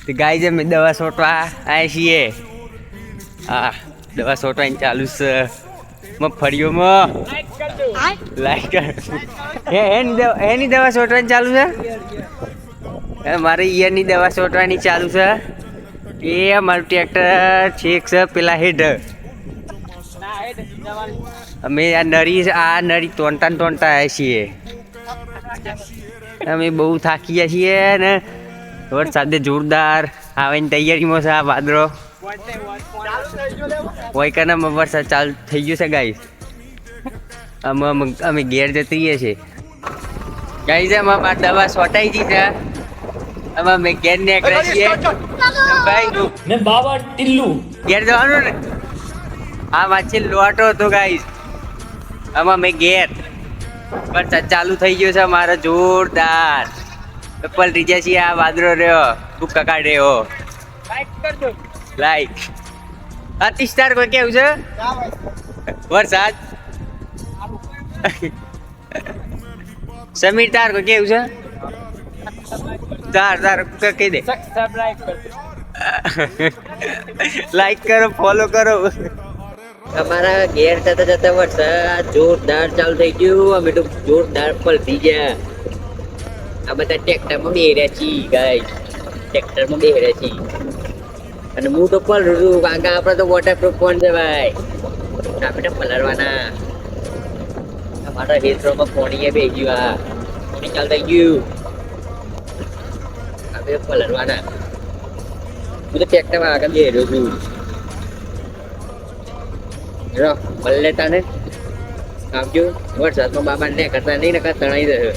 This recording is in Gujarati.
તો ગાય અમે દવા છોટવા આવ્યા છીએ. હા, દવા છોટવાની ચાલુ છે મગફળીઓમાં. લાઈક કર. એની દવા છોટવાની ચાલુ છે. મારે ઈયરની દવા છોટવાની ચાલુ છે. એ અમારું ટ્રેક્ટર છેક છે પેલા હેઠ. અમે આ નરી તોડતા આવ્યા છીએ. અમે બહુ થાકી ગયા છીએ ને વરસાદે જોરદાર આવવાની તૈયારીમાં છે. આ વાદળો વૈકાના વરસાદ ચાલુ થઈ ગયો છે ગાઈસ. અમે ઘેર જતી રહીએ છીએ ગાઈસ. અમારે દવા છોટાઈ ગઈ છે. અમે ઘેર નીકળ્યા છીએ ભાઈ. ને બાબા ટિલ્લુ ઘેર જવાનું ને. આ વાંચે લોટો હતો ગાઈસ. આમાં મેં ઘેર વરસાદ ચાલુ થઈ ગયો છે મારો જોરદાર. પલટી જાય છે આ વાદળો રહ્યો ભૂક્કા કાઢ્યો. લાઈક આર્ટિસ્ટ તાર કોઈ કેવું છે વરસાદ. સમીર તાર કોઈ કેવું છે તાર કહી દે. લાઈક કરો ફોલો કરો. અમારા ઘેર જતા જતા વરસાદ જોરદાર ચાલુ થઈ ગયું. અમે તો જોરદાર પલટી ગયા. આ બધા ટ્રેક્ટરમાં બેહર્યા છીએ ગાઈસ. ટ્રેક્ટરમાં બેહર્યા છીએ અને હું તો પલરું છું કારણ કે આપણે તો વોટરપ્રૂફ ફોન છે ભાઈ. આપણે તો પલરવાના. અમારા હેતરોમાં પોણીએ બેસી ગયું. આ પોણી ચાલુ થઈ ગયું. આપણે પલરવાના. હું તો ટ્રેક્ટરમાં આગળ બેહર્યો છું. બલ્લે તાને આવજો. વરસાદમાં બાબા ને કરતા નહીં નકા તણાઈ જશે.